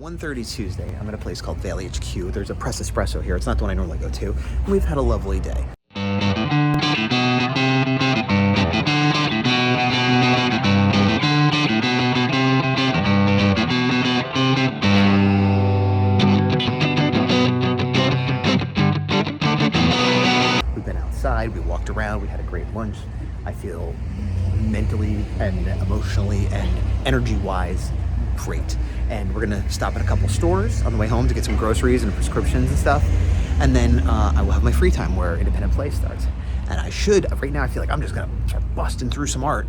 1:30 Tuesday. I'm at a place called Valley HQ. There's a Press Espresso here. It's not the one I normally go to. And we've had a lovely day. We've been outside, we walked around, we had a great lunch. I feel mentally and emotionally and energy-wise great. And we're gonna stop at a couple stores on the way home to get some groceries and prescriptions and stuff. And then I will have my free time where Independent Play starts. And right now I feel like I'm just gonna start busting through some art.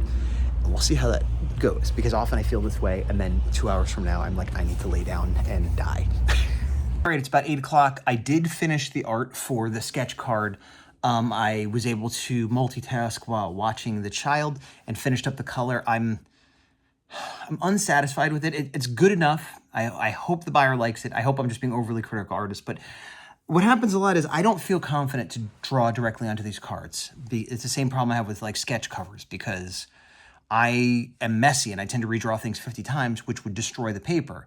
And we'll see how that goes, because often I feel this way, and then 2 hours from now, I'm like, I need to lay down and die. All right, it's about 8 o'clock. I did finish the art for the sketch card. I was able to multitask while watching the child and finished up the color. I'm unsatisfied with it. It's good enough. I hope the buyer likes it. I hope I'm just being overly critical artist. But what happens a lot is I don't feel confident to draw directly onto these cards. It's the same problem I have with like sketch covers, because I am messy and I tend to redraw things 50 times, which would destroy the paper.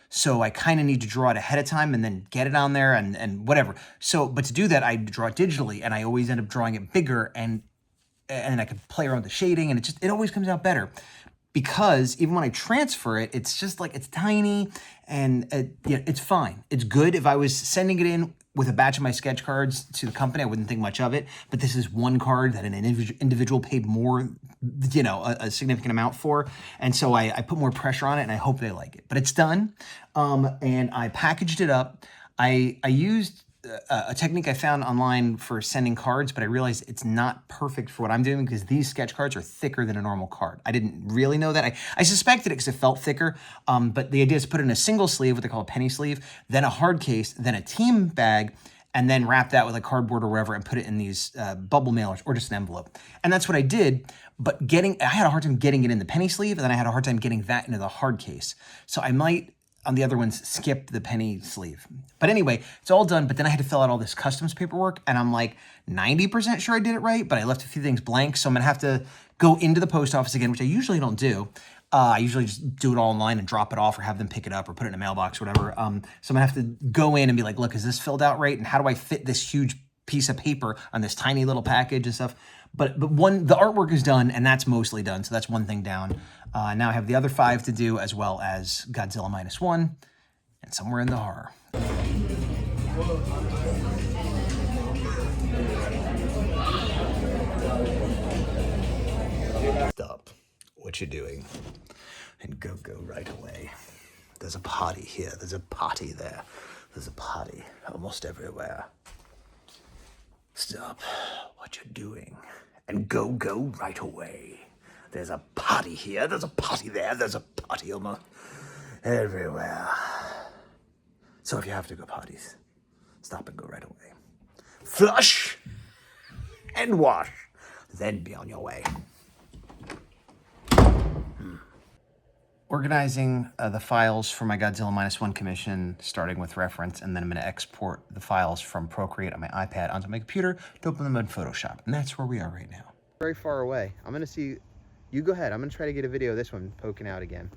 So I kind of need to draw it ahead of time and then get it on there and whatever. So, but to do that, I draw it digitally, and I always end up drawing it bigger, and I can play around with the shading, and it always comes out better. Because even when I transfer it, it's just like, it's tiny, and it's fine. It's good. If I was sending it in with a batch of my sketch cards to the company, I wouldn't think much of it. But this is one card that an individual paid more, a significant amount for. And so I put more pressure on it, and I hope they like it. But it's done, and I packaged it up. I used a technique I found online for sending cards, but I realized it's not perfect for what I'm doing, because these sketch cards are thicker than a normal card. I didn't really know that. I suspected it because it felt thicker, but the idea is to put it in a single sleeve, what they call a penny sleeve, then a hard case, then a team bag, and then wrap that with a cardboard or whatever and put it in these bubble mailers or just an envelope. And that's what I did, but I had a hard time getting it in the penny sleeve, and then I had a hard time getting that into the hard case. So I might, on the other ones, skip the penny sleeve. But anyway, it's all done, but then I had to fill out all this customs paperwork, and I'm like 90% sure I did it right, but I left a few things blank, so I'm gonna have to go into the post office again, which I usually don't do. I usually just do it all online and drop it off or have them pick it up or put it in a mailbox or whatever. So I'm gonna have to go in and be like, look, is this filled out right? And how do I fit this huge piece of paper on this tiny little package and stuff? But the artwork is done, and that's mostly done, so that's one thing down. Now I have the other 5 to do, as well as Godzilla -1 and Somewhere in the Horror. Stop what you're doing and go right away. There's a party here, there's a party there, there's a party almost everywhere. Stop what you're doing and go right away. There's a party here, there's a party there, there's a party almost everywhere. So if you have to go parties, stop and go right away. Flush and wash, then be on your way. Organizing the files for my Godzilla -1 commission, starting with reference, and then I'm going to export the files from Procreate on my iPad onto my computer to open them in Photoshop. And that's where we are right now. Very far away. I'm going to see, you go ahead. I'm going to try to get a video of this one poking out again.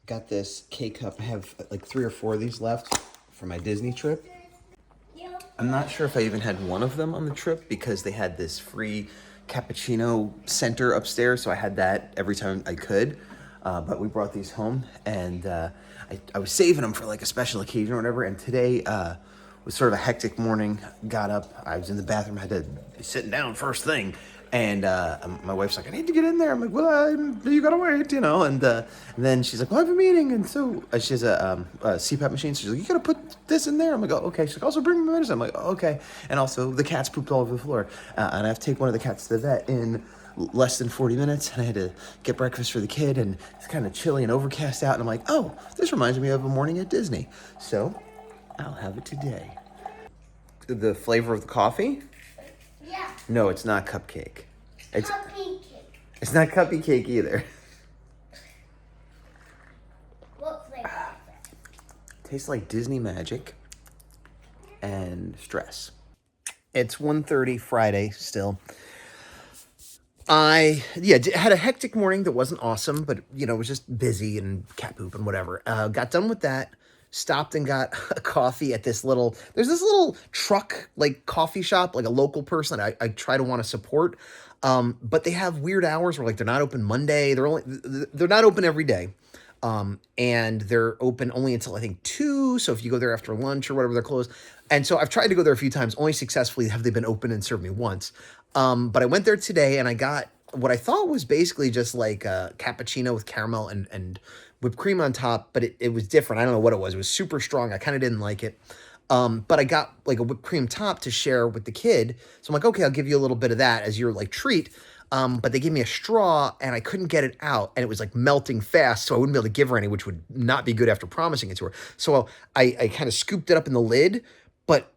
Got this K-Cup. I have like 3 or 4 of these left for my Disney trip. I'm not sure if I even had one of them on the trip, because they had this free cappuccino center upstairs, so I had that every time I could. But we brought these home, and I was saving them for like a special occasion or whatever, and today was sort of a hectic morning. Got up, I was in the bathroom, I had to be sitting down first thing. And my wife's like, I need to get in there. I'm like, well, you gotta wait, and then she's like, well, I have a meeting. And so she has a CPAP machine. So she's like, you gotta put this in there. I'm like, oh, okay. She's like, also bring my medicine. I'm like, oh, okay. And also the cats pooped all over the floor. And I have to take one of the cats to the vet in less than 40 minutes. And I had to get breakfast for the kid, and it's kind of chilly and overcast out. And I'm like, oh, this reminds me of a morning at Disney. So I'll have it today. The flavor of the coffee? Yeah. No, it's not cupcake. It's Cupcake cake. It's not cuppy cake either. What flavor is it? Tastes like Disney magic. and stress. It's 1:30 Friday still. I had a hectic morning that wasn't awesome, but it was just busy and cat poop and whatever. Got done with that, stopped and got a coffee at there's this little truck like coffee shop, like a local person I try to want to support. But they have weird hours where like they're not open Monday. They're not open every day. And they're open only until I think 2. So if you go there after lunch or whatever, they're closed. And so I've tried to go there a few times, only successfully have they been open and served me once. But I went there today and I got what I thought was basically just like a cappuccino with caramel and whipped cream on top, but it was different. I don't know what it was. It was super strong. I kind of didn't like it. But I got like a whipped cream top to share with the kid. So I'm like, okay, I'll give you a little bit of that as your like treat. But they gave me a straw and I couldn't get it out and it was like melting fast. So I wouldn't be able to give her any, which would not be good after promising it to her. So I kind of scooped it up in the lid, but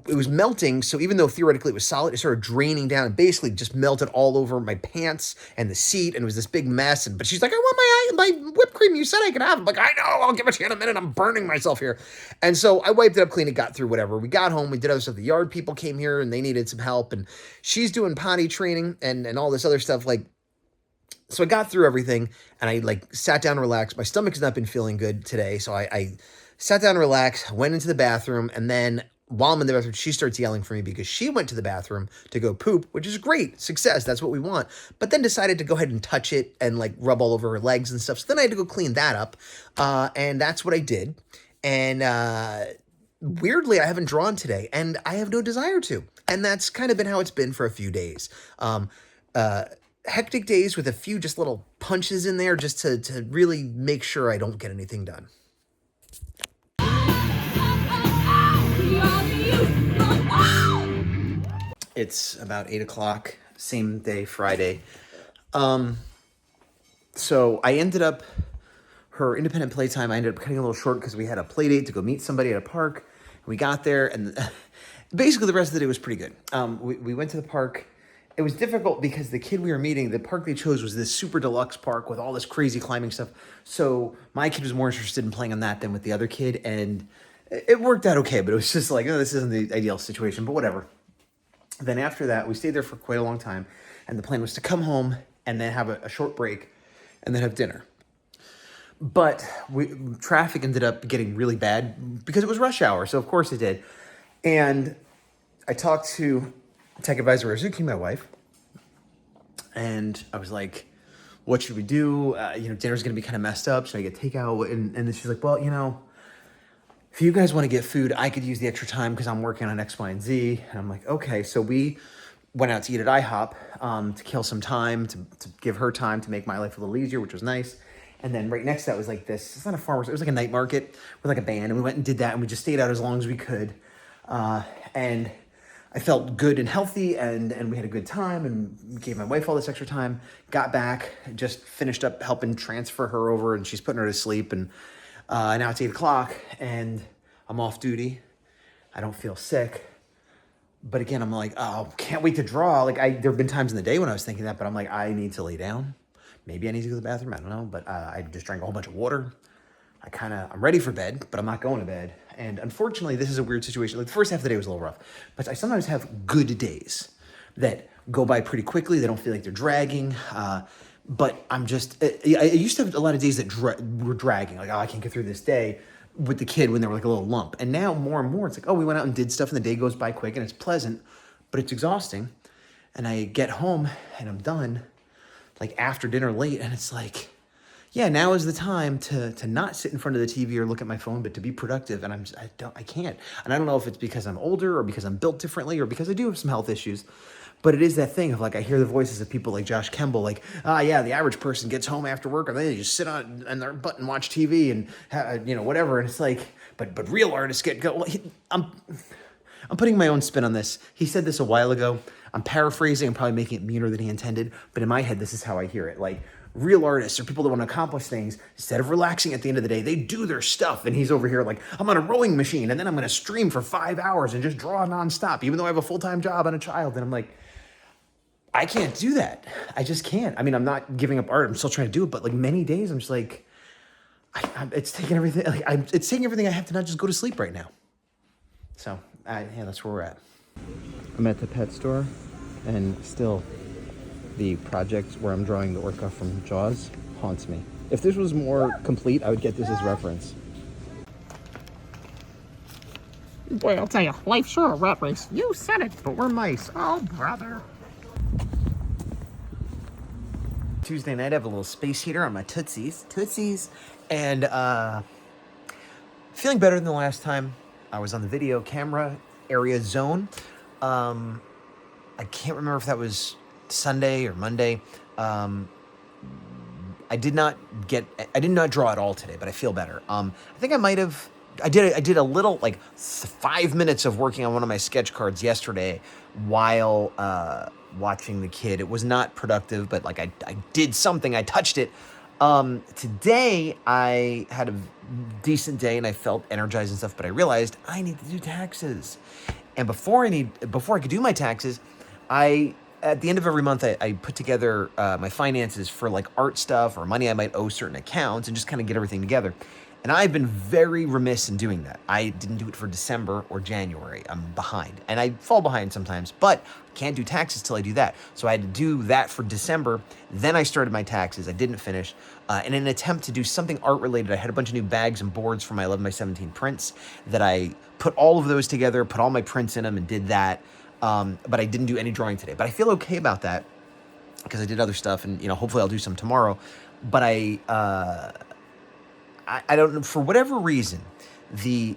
it was melting. So even though theoretically it was solid, it started draining down and basically just melted all over my pants and the seat. And it was this big mess. But she's like, I want my whipped cream. You said I could have. I'm like, I know, I'll give it to you in a minute. I'm burning myself here. And so I wiped it up, cleaned it, got through whatever. We got home. We did other stuff. The yard people came here and they needed some help. And she's doing potty training and all this other stuff. Like, so I got through everything and I like sat down and relaxed. My stomach has not been feeling good today. So I sat down and relaxed, went into the bathroom, and then while I'm in the bathroom, she starts yelling for me because she went to the bathroom to go poop, which is great. Success. That's what we want. But then decided to go ahead and touch it and like rub all over her legs and stuff. So then I had to go clean that up. And that's what I did. And weirdly, I haven't drawn today and I have no desire to. And that's kind of been how it's been for a few days. Hectic days with a few just little punches in there just to really make sure I don't get anything done. It's about 8 o'clock, same day, Friday. So I ended up, her independent playtime, I ended up cutting a little short because we had a play date to go meet somebody at a park. We got there and basically the rest of the day was pretty good. We went to the park. It was difficult because the kid we were meeting, the park they chose was this super deluxe park with all this crazy climbing stuff. So my kid was more interested in playing on that than with the other kid. And it worked out okay, but it was just like, oh, this isn't the ideal situation, but whatever. Then after that, we stayed there for quite a long time. And the plan was to come home and then have a short break and then have dinner. But traffic ended up getting really bad because it was rush hour. So of course it did. And I talked to tech advisor Rizuki, my wife, and I was like, what should we do? Dinner's going to be kind of messed up. Should I get takeout? And then she's like, well, if you guys want to get food, I could use the extra time because I'm working on X, Y, and Z. And I'm like, okay. So we went out to eat at IHOP to kill some time, to give her time to make my life a little easier, which was nice. And then right next to that was like this, it's not a farmer's, it was like a night market with like a band. And we went and did that and we just stayed out as long as we could. And I felt good and healthy and we had a good time and gave my wife all this extra time, got back, just finished up helping transfer her over and she's putting her to sleep. And now it's 8 o'clock and I'm off duty. I don't feel sick. But again, I'm like, oh, can't wait to draw. Like there have been times in the day when I was thinking that, but I'm like, I need to lay down. Maybe I need to go to the bathroom. I don't know. But I just drank a whole bunch of water. I'm ready for bed, but I'm not going to bed. And unfortunately, this is a weird situation. Like the first half of the day was a little rough, but I sometimes have good days that go by pretty quickly. They don't feel like they're dragging. But I'm just, I used to have a lot of days that were dragging. Like, oh, I can't get through this day with the kid when they were like a little lump. And now more and more, it's like, oh, we went out and did stuff and the day goes by quick and it's pleasant, but it's exhausting. And I get home and I'm done like after dinner late. And it's like, yeah, now is the time to not sit in front of the TV or look at my phone, but to be productive. And I can't. And I don't know if it's because I'm older or because I'm built differently or because I do have some health issues, but it is that thing of like, I hear the voices of people like Josh Kemble, like, yeah, the average person gets home after work and they just sit on their butt and watch TV and, whatever. And it's like, but real artists get go. I'm putting my own spin on this. He said this a while ago. I'm paraphrasing. I'm probably making it meaner than he intended, but in my head, this is how I hear it. Like, real artists or people that want to accomplish things, instead of relaxing at the end of the day, they do their stuff. And he's over here like, I'm on a rowing machine and then I'm going to stream for 5 hours and just draw nonstop, even though I have a full-time job and a child. And I'm like, I can't do that. I just can't. I mean, I'm not giving up art. I'm still trying to do it. But like many days, I'm just like, it's taking everything. It's taking everything I have to not just go to sleep right now. So, yeah, that's where we're at. I'm at the pet store, and still, the project where I'm drawing the orca from Jaws haunts me. If this was more complete, I would get this as reference. Boy, I'll tell you, life's sure a rat race. You said it, but we're mice. Oh, brother. Tuesday night, I have a little space heater on my Tootsies. And feeling better than the last time I was on the video camera area zone. I can't remember if that was Sunday or Monday. I did not draw at all today, but I feel better. I think I did a little, like 5 minutes of working on one of my sketch cards yesterday while watching the kid. It was not productive, but like I did something, I touched it. Today I had a decent day and I felt energized and stuff, but I realized I need to do taxes. And before I could do my taxes, at the end of every month, I put together my finances for like art stuff or money I might owe certain accounts and just kind of get everything together. And I've been very remiss in doing that. I didn't do it for December or January. I'm behind. And I fall behind sometimes, but I can't do taxes till I do that. So I had to do that for December. Then I started my taxes. I didn't finish. In an attempt to do something art-related, I had a bunch of new bags and boards for my 11 by 17 prints that I put all of those together, put all my prints in them, and did that. But I didn't do any drawing today. But I feel okay about that because I did other stuff, and hopefully I'll do some tomorrow. But I don't know, for whatever reason, the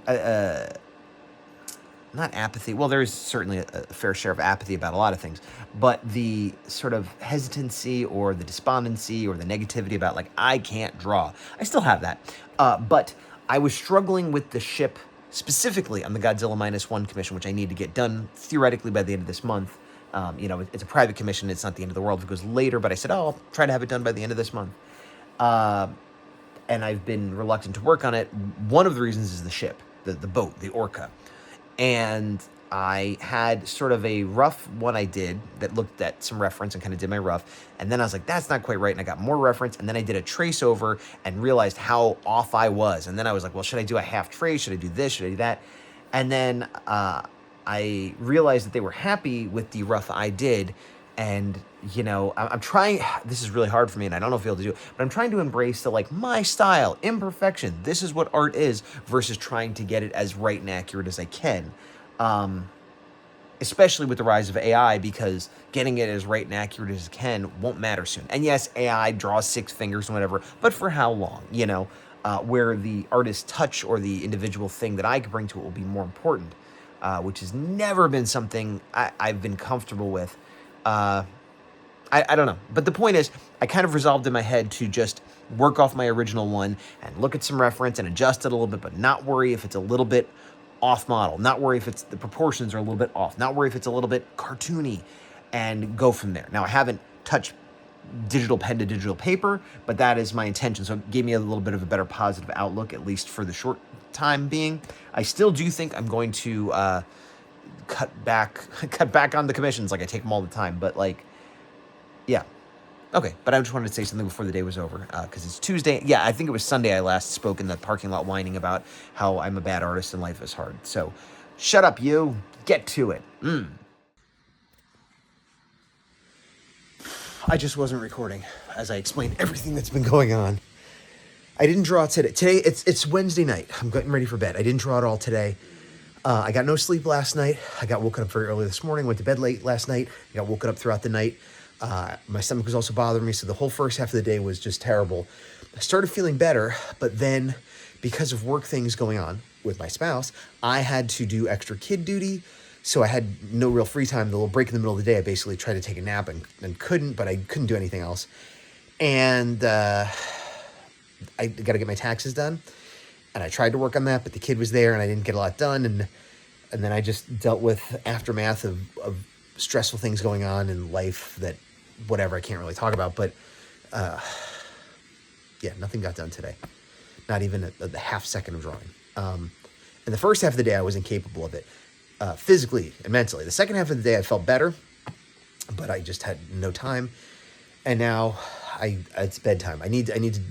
not apathy. Well, there is certainly a fair share of apathy about a lot of things, but the sort of hesitancy or the despondency or the negativity about like I can't draw. I still have that, but I was struggling with the ship. Specifically on the Godzilla -1 commission, which I need to get done theoretically by the end of this month. It's a private commission. It's not the end of the world if it goes later, but I said, I'll try to have it done by the end of this month. And I've been reluctant to work on it. One of the reasons is the ship, the boat, the orca. And I had sort of a rough one I did that looked at some reference and kind of did my rough. And then I was like, that's not quite right. And I got more reference. And then I did a trace over and realized how off I was. And then I was like, well, should I do a half trace? Should I do this? Should I do that? And then I realized that they were happy with the rough I did. And, I'm trying, this is really hard for me and I don't know if I'll be able to do it, but I'm trying to embrace the my style, imperfection. This is what art is versus trying to get it as right and accurate as I can. Especially with the rise of AI, because getting it as right and accurate as it can won't matter soon. And yes, AI draws 6 fingers and whatever, but for how long, where the artist's touch or the individual thing that I could bring to it will be more important, which has never been something I've been comfortable with. I don't know. But the point is, I kind of resolved in my head to just work off my original one and look at some reference and adjust it a little bit, but not worry if it's a little bit off model, not worry if the proportions are a little bit off, not worry if it's a little bit cartoony, and go from there. Now, I haven't touched digital pen to digital paper, but that is my intention. So it gave me a little bit of a better positive outlook, at least for the short time being. I still do think I'm going to cut back on the commissions. Like I take them all the time, but yeah. Okay, but I just wanted to say something before the day was over, because it's Tuesday. Yeah, I think it was Sunday I last spoke in the parking lot whining about how I'm a bad artist and life is hard. So, shut up, you. Get to it. I just wasn't recording as I explained everything that's been going on. I didn't draw today. Today, it's Wednesday night. I'm getting ready for bed. I didn't draw at all today. I got no sleep last night. I got woken up very early this morning, went to bed late last night. I got woken up throughout the night. My stomach was also bothering me, so the whole first half of the day was just terrible. I started feeling better, but then because of work things going on with my spouse, I had to do extra kid duty, so I had no real free time. The little break in the middle of the day, I basically tried to take a nap and couldn't, but I couldn't do anything else. And I got to get my taxes done, and I tried to work on that, but the kid was there, and I didn't get a lot done, and then I just dealt with aftermath of stressful things going on in life that, whatever, I can't really talk about, but yeah, nothing got done today. Not even the half second of drawing. And the first half of the day, I was incapable of it, physically and mentally. The second half of the day, I felt better, but I just had no time. And now it's bedtime. I need to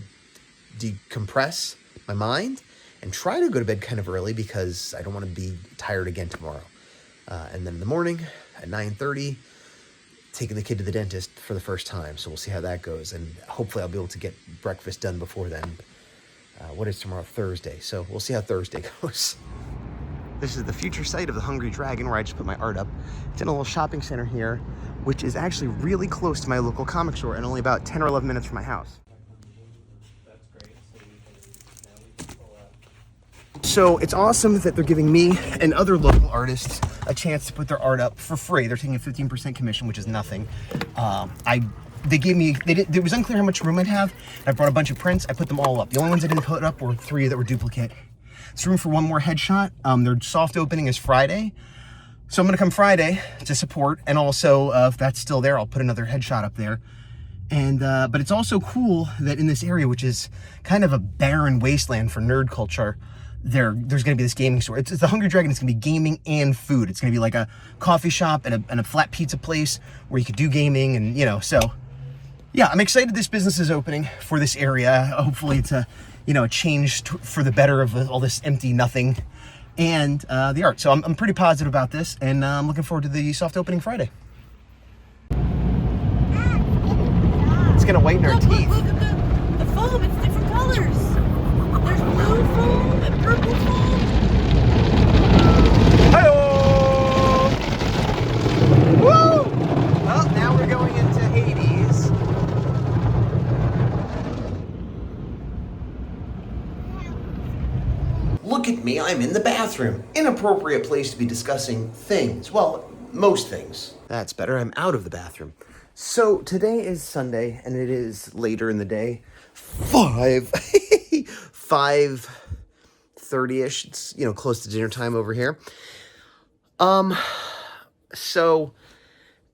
decompress my mind and try to go to bed kind of early because I don't want to be tired again tomorrow. And then in the morning at 9:30, taking the kid to the dentist for the first time. So we'll see how that goes. And hopefully I'll be able to get breakfast done before then. What is tomorrow? Thursday. So we'll see how Thursday goes. This is the future site of the Hungry Dragon where I just put my art up. It's in a little shopping center here, which is actually really close to my local comic store and only about 10 or 11 minutes from my house. So it's awesome that they're giving me and other local artists a chance to put their art up for free. They're taking a 15% commission, which is nothing. It was unclear how much room I'd have. I brought a bunch of prints. I put them all up. The only ones I didn't put up were 3 that were duplicate. It's room for one more headshot. Their soft opening is Friday. So I'm gonna come Friday to support. And also, if that's still there, I'll put another headshot up there. And but it's also cool that in this area, which is kind of a barren wasteland for nerd culture, there's going to be this gaming store. It's the Hungry Dragon. It's going to be gaming and food. It's going to be like a coffee shop and a flat pizza place where you could do gaming and, you know, so yeah, I'm excited this business is opening for this area. Hopefully it's a change for the better of all this empty nothing and the art. So I'm pretty positive about this, and I'm looking forward to the soft opening Friday. It's going to whiten our teeth. Look at the foam. It's different colors. There's blue foam and purple foam. Hi-oh! Woo! Well, now we're going into Hades. Look at me, I'm in the bathroom. Inappropriate place to be discussing things. Well, most things. That's better, I'm out of the bathroom. So today is Sunday, and it is later in the day. 5:30ish. It's, close to dinner time over here. So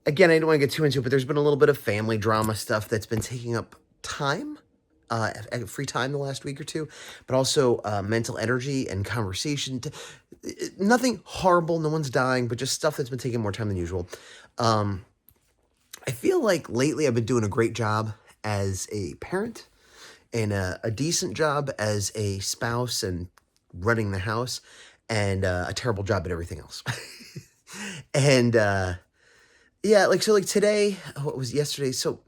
again, I don't want to get too into it, but there's been a little bit of family drama stuff that's been taking up time, free time the last week or two, but also mental energy and conversation. Nothing horrible, no one's dying, but just stuff that's been taking more time than usual. I feel like lately I've been doing a great job as a parent and a decent job as a spouse and running the house, and a terrible job at everything else. And today, what was yesterday? So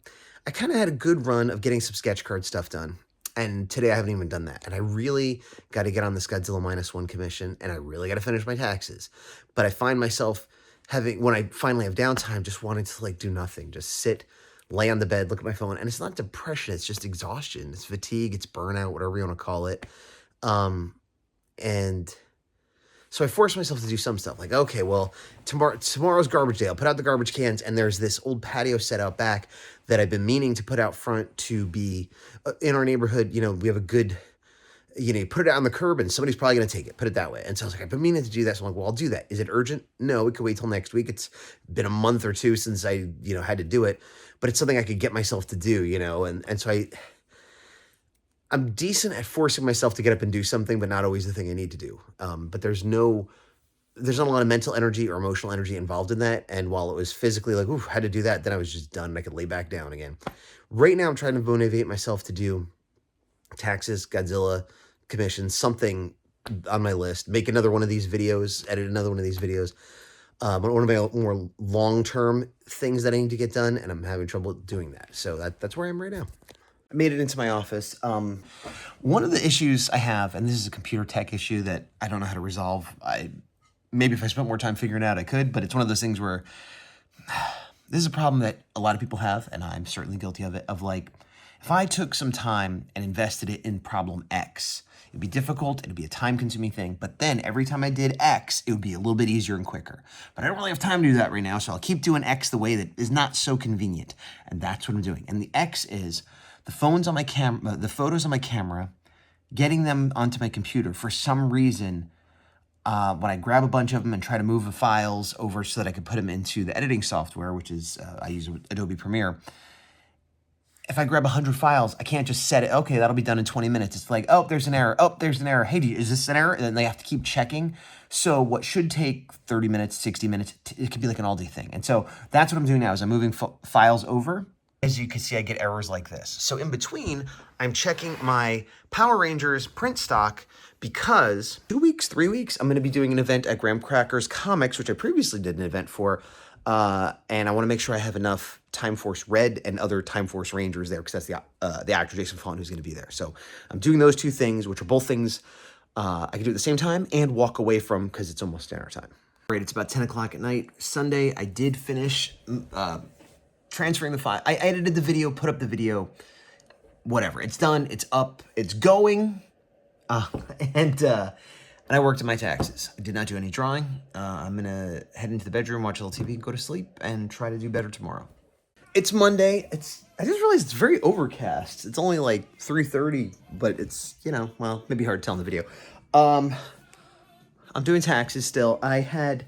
I kind of had a good run of getting some sketch card stuff done. And today I haven't even done that. And I really got to get on this Godzilla -1 commission, and I really got to finish my taxes. But I find myself when I finally have downtime, just wanting to do nothing, just sit, lay on the bed, look at my phone. And it's not depression, it's just exhaustion. It's fatigue, it's burnout, whatever you want to call it. And so I forced myself to do some stuff like, okay, well, tomorrow's garbage day. I'll put out the garbage cans, and there's this old patio set out back that I've been meaning to put out front to be in our neighborhood. We have a good, you put it out on the curb and somebody's probably going to take it, put it that way. And so I was like, I've been meaning to do that. So I'm like, well, I'll do that. Is it urgent? No, it could wait till next week. It's been a month or two since I, had to do it, but it's something I could get myself to do, and so I'm decent at forcing myself to get up and do something, but not always the thing I need to do. But there's not a lot of mental energy or emotional energy involved in that. And while it was physically I had to do that, then I was just done and I could lay back down again. Right now, I'm trying to motivate myself to do taxes, Godzilla, commission, something on my list, make another one of these videos, edit another one of these videos. But one of my more long-term things that I need to get done, and I'm having trouble doing that. So that's where I am right now. I made it into my office. One of the issues I have, and this is a computer tech issue that I don't know how to resolve. Maybe if I spent more time figuring it out, I could, but it's one of those things where this is a problem that a lot of people have, and I'm certainly guilty of it, of if I took some time and invested it in problem X, it'd be difficult, it'd be a time-consuming thing, but then every time I did X, it would be a little bit easier and quicker. But I don't really have time to do that right now, so I'll keep doing X the way that is not so convenient, and that's what I'm doing. And the X is the photos on my camera, getting them onto my computer. For some reason, when I grab a bunch of them and try to move the files over so that I could put them into the editing software, which is, I use Adobe Premiere. If I grab 100 files, I can't just set it, okay, that'll be done in 20 minutes. It's like, oh, there's an error. Oh, there's an error. Hey, is this an error? And then they have to keep checking. So what should take 30 minutes, 60 minutes, it could be like an all-day thing. And so that's what I'm doing now is I'm moving files over As you can see, I get errors like this. So in between, I'm checking my Power Rangers print stock because 2 weeks, 3 weeks, I'm going to be doing an event at Graham Crackers Comics, which I previously did an event for. And I want to make sure I have enough Time Force Red and other Time Force Rangers there because that's the actor Jason Fallon who's going to be there. So I'm doing those two things, which are both things I can do at the same time and walk away from because it's almost dinner time. All right, it's about 10 o'clock at night. Sunday, I did finish transferring the file. I edited the video, put up the video, whatever. It's done. It's up. It's going. And I worked on my taxes. I did not do any drawing. I'm going to head into the bedroom, watch a little TV, go to sleep, and try to do better tomorrow. It's Monday. I just realized it's very overcast. It's only like 3:30, but it's, well, maybe hard to tell in the video. I'm doing taxes still. I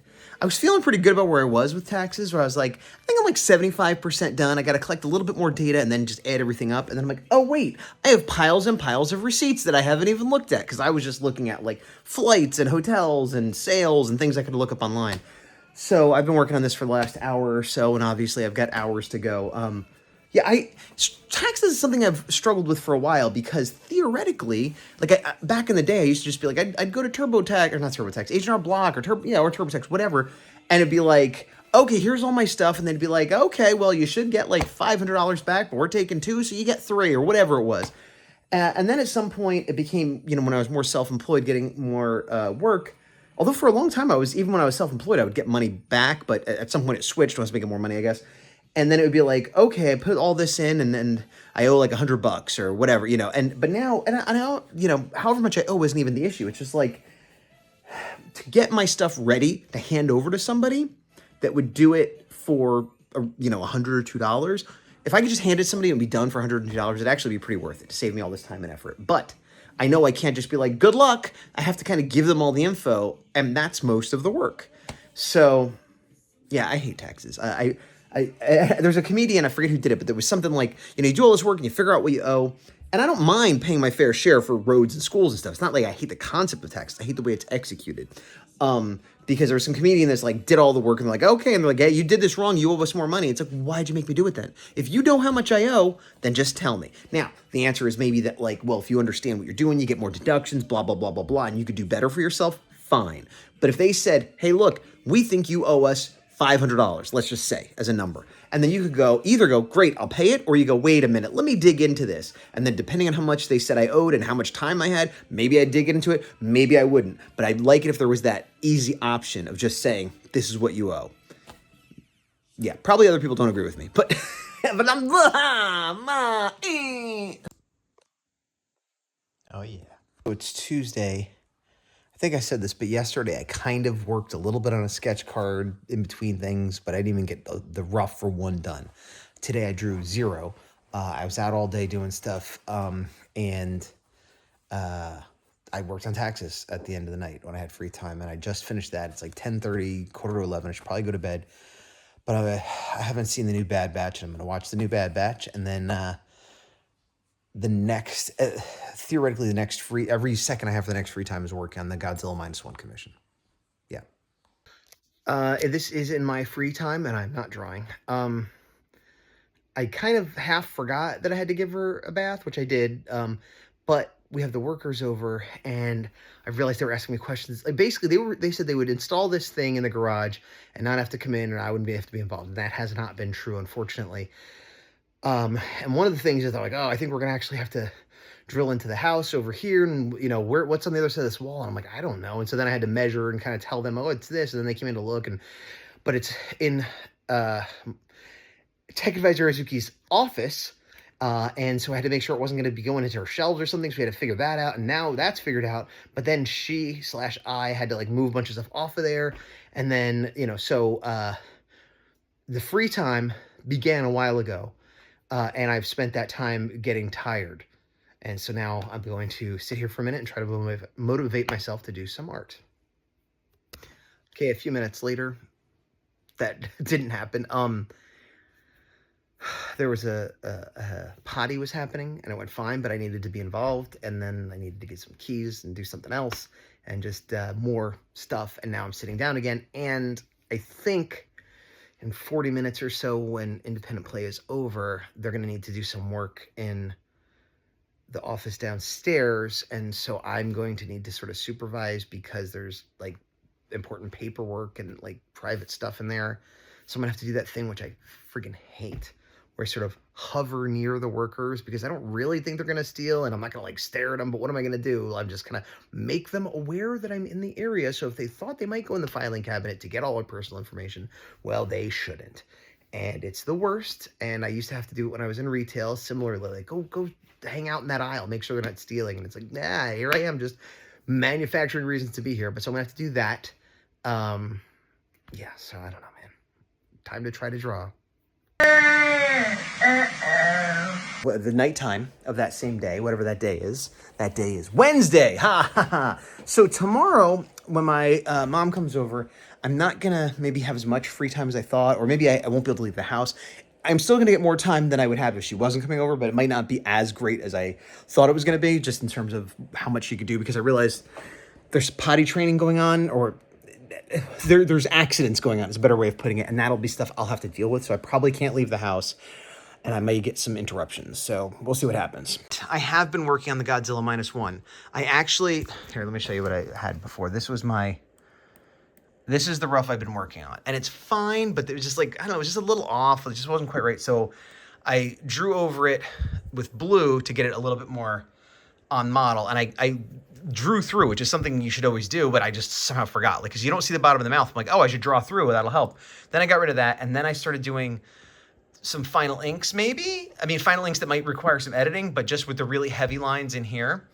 was feeling pretty good about where I was with taxes, where I was like, I think I'm like 75% done. I got to collect a little bit more data and then just add everything up. And then I'm like, oh, wait, I have piles and piles of receipts that I haven't even looked at because I was just looking at like flights and hotels and sales and things I could look up online. So I've been working on this for the last hour or so, and obviously I've got hours to go. Taxes is something I've struggled with for a while because theoretically, like back in the day, I used to just be like, I'd go to TurboTax, or not TurboTax, H&R Block or TurboTax, whatever, and it'd be like, okay, here's all my stuff, and they'd be like, okay, well, you should get like $500 back, but we're taking 2, so you get 3, or whatever it was. And then at some point, it became, when I was more self-employed, getting more work. Although for a long time, even when I was self-employed, I would get money back, but at some point it switched when I was making more money, I guess. And then it would be like, okay, I put all this in, and then I owe like $100 or whatever, but now, however much I owe isn't even the issue. It's just like, to get my stuff ready to hand over to somebody that would do it for, $100 or $2, if I could just hand it to somebody and be done for $102, it'd actually be pretty worth it to save me all this time and effort. But I know I can't just be like, good luck. I have to kind of give them all the info, and that's most of the work. So, yeah, I hate taxes. There's a comedian, I forget who did it, but there was something like, you do all this work and you figure out what you owe. And I don't mind paying my fair share for roads and schools and stuff. It's not like I hate the concept of tax. I hate the way it's executed. Because there was some comedian that's like, did all the work and they're like, okay. And they're like, hey, you did this wrong. You owe us more money. It's like, why'd you make me do it then? If you know how much I owe, then just tell me. Now, the answer is maybe that like, well, if you understand what you're doing, you get more deductions, blah, blah, blah, blah, blah, and you could do better for yourself, fine. But if they said, hey, look, we think you owe us $500, let's just say, as a number. And then you could either go, great, I'll pay it, or you go, wait a minute, let me dig into this. And then depending on how much they said I owed and how much time I had, maybe I'd dig into it, maybe I wouldn't. But I'd like it if there was that easy option of just saying, this is what you owe. Yeah, probably other people don't agree with me, but but I'm oh yeah. So it's Tuesday. I think I said this, but yesterday I kind of worked a little bit on a sketch card in between things, but I didn't even get the rough for one done. Today I drew 0. I was out all day doing stuff, and I worked on taxes at the end of the night when I had free time, and I just finished that. It's like 10:30, quarter to 11. I should probably go to bed, but I haven't seen the new Bad Batch, and I'm going to watch the new Bad Batch, and then the next, theoretically, the next every second I have for the next free time is working on the Godzilla -1 commission. Yeah. This is in my free time, and I'm not drawing. I kind of half forgot that I had to give her a bath, which I did, but we have the workers over, and I realized they were asking me questions. Like, basically, they said they would install this thing in the garage and not have to come in, and I wouldn't have to be involved. And that has not been true, unfortunately. And one of the things is they're like, oh, I think we're going to actually have to drill into the house over here. And, what's on the other side of this wall? And I'm like, I don't know. And so then I had to measure and kind of tell them, oh, it's this. And then they came in to look. But it's in Tech Advisor Azuki's office. And so I had to make sure it wasn't going to be going into her shelves or something. So we had to figure that out. And now that's figured out. But then I had to move a bunch of stuff off of there. And then, the free time began a while ago. And I've spent that time getting tired. And so now I'm going to sit here for a minute and try to motivate myself to do some art. Okay, a few minutes later, that didn't happen. There was a potty was happening, and it went fine, but I needed to be involved. And then I needed to get some keys and do something else and just more stuff. And now I'm sitting down again. And I think in 40 minutes or so, when independent play is over, they're going to need to do some work in the office downstairs. And so I'm going to need to sort of supervise, because there's like important paperwork and like private stuff in there. So I'm gonna have to do that thing, which I freaking hate, where I sort of hover near the workers, because I don't really think they're gonna steal, and I'm not gonna like stare at them, but what am I gonna do? I'm just gonna make them aware that I'm in the area. So if they thought they might go in the filing cabinet to get all my personal information, well, they shouldn't. And it's the worst. And I used to have to do it when I was in retail, similarly, like, go hang out in that aisle, make sure they're not stealing. And it's like, nah, here I am, just manufacturing reasons to be here. But so I'm gonna have to do that. Yeah, so I don't know, man. Time to try to draw. Well, the nighttime of that same day, whatever that day is Wednesday. Ha ha ha. So tomorrow, when my mom comes over, I'm not gonna maybe have as much free time as I thought, or maybe I won't be able to leave the house. I'm still gonna get more time than I would have if she wasn't coming over, but it might not be as great as I thought it was gonna be, just in terms of how much she could do, because I realized there's potty training going on, or there's accidents going on, is a better way of putting it, and that'll be stuff I'll have to deal with, so I probably can't leave the house, and I may get some interruptions, so we'll see what happens. I have been working on the Godzilla -1. I actually, here, let me show you what I had before. This is the rough I've been working on, and it's fine, but it was just like, I don't know, it was just a little off, it just wasn't quite right, so I drew over it with blue to get it a little bit more on model, and I drew through, which is something you should always do, but I just somehow forgot, like, because you don't see the bottom of the mouth. I'm like, oh, I should draw through, that'll help. Then I got rid of that, and then I started doing some final inks, maybe? I mean, final inks that might require some editing, but just with the really heavy lines in here.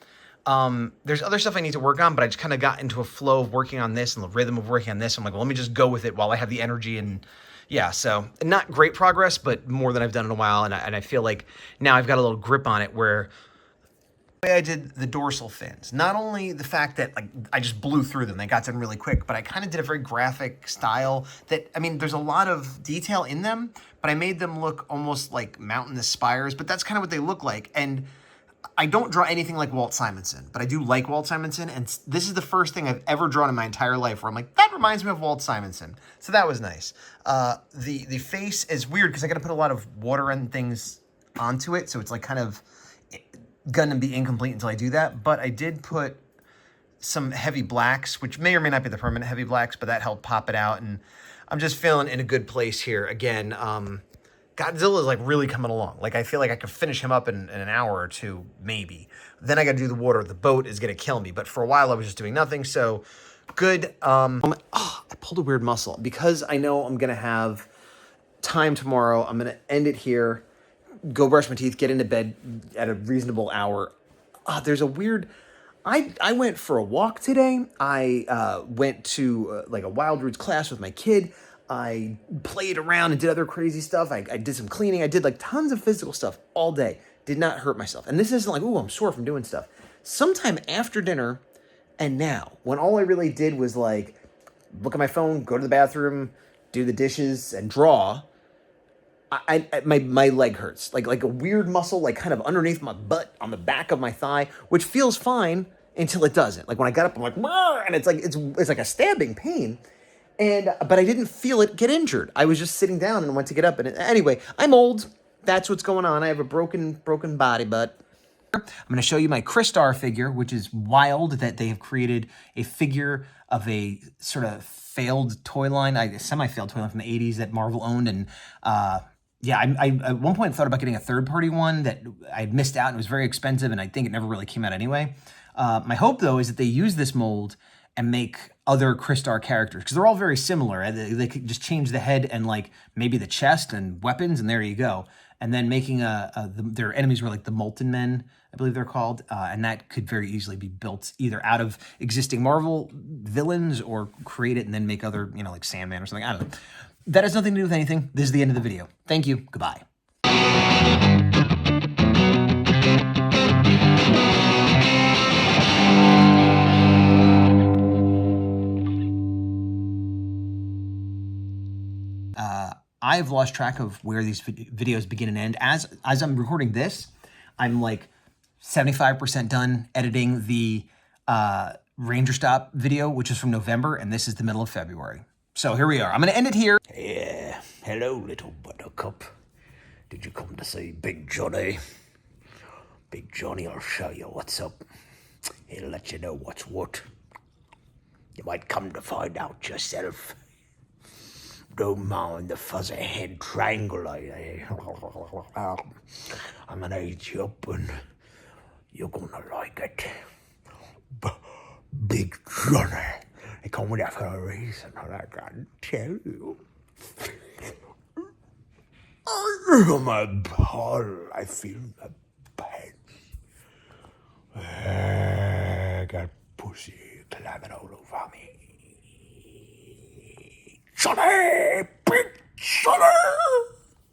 There's other stuff I need to work on, but I just kind of got into a flow of working on this and the rhythm of working on this. I'm like, well, let me just go with it while I have the energy. And yeah, so not great progress, but more than I've done in a while. And I feel like now I've got a little grip on it, where the way I did the dorsal fins, not only the fact that like I just blew through them, they got done really quick, but I kind of did a very graphic style that, I mean, there's a lot of detail in them, but I made them look almost like mountainous spires, but that's kind of what they look like. And I don't draw anything like Walt Simonson, but I do like Walt Simonson, and this is the first thing I've ever drawn in my entire life where I'm like, that reminds me of Walt Simonson. So that was nice. The face is weird because I got to put a lot of water and things onto it, so it's like kind of gonna be incomplete until I do that. But I did put some heavy blacks, which may or may not be the permanent heavy blacks, but that helped pop it out, and I'm just feeling in a good place here. Again, Godzilla is like really coming along. Like, I feel like I could finish him up in an hour or two, maybe. Then I got to do the water. The boat is going to kill me. But for a while, I was just doing nothing. So good. I pulled a weird muscle because I know I'm going to have time tomorrow. I'm going to end it here, go brush my teeth, get into bed at a reasonable hour. There's a weird... I went for a walk today. I went to like a Wild Roots class with my kid. I played around and did other crazy stuff. I did some cleaning. I did like tons of physical stuff all day. Did not hurt myself. And this isn't like, ooh, I'm sore from doing stuff. Sometime after dinner and now, when all I really did was like look at my phone, go to the bathroom, do the dishes, and draw, my leg hurts. Like a weird muscle, like kind of underneath my butt on the back of my thigh, which feels fine until it doesn't. Like when I got up, I'm like, and it's like a stabbing pain. But I didn't feel it get injured. I was just sitting down and went to get up. And anyway, I'm old. That's what's going on. I have a broken body, but I'm going to show you my Crystar figure, which is wild that they have created a figure of a sort of failed toy line, a semi-failed toy line from the 80s that Marvel owned. And yeah, I at one point thought about getting a third-party one that I had missed out, and it was very expensive, and I think it never really came out anyway. My hope, though, is that they use this mold and make other Crystar characters, because they're all very similar. They could just change the head and like maybe the chest and weapons, and there you go. And then making their enemies were like the Molten Men, I believe they're called, and that could very easily be built either out of existing Marvel villains or create it and then make other, like Sandman or something. I don't know. That has nothing to do with anything. This is the end of the video. Thank you. Goodbye. I've lost track of where these videos begin and end. As I'm recording this, I'm like 75% done editing the Ranger Stop video, which is from November, and this is the middle of February. So here we are. I'm going to end it here. Yeah, hello, little buttercup. Did you come to see Big Johnny? Big Johnny will show you what's up. He'll let you know what's what. You might come to find out yourself. Don't mind the fuzzy head triangle. I'm gonna eat you up and you're gonna like it. Big Johnny. They call me that for a reason, I can tell you. Oh, my ball, I feel my pants. I got pussy climbing all over me. Johnny! Big Johnny!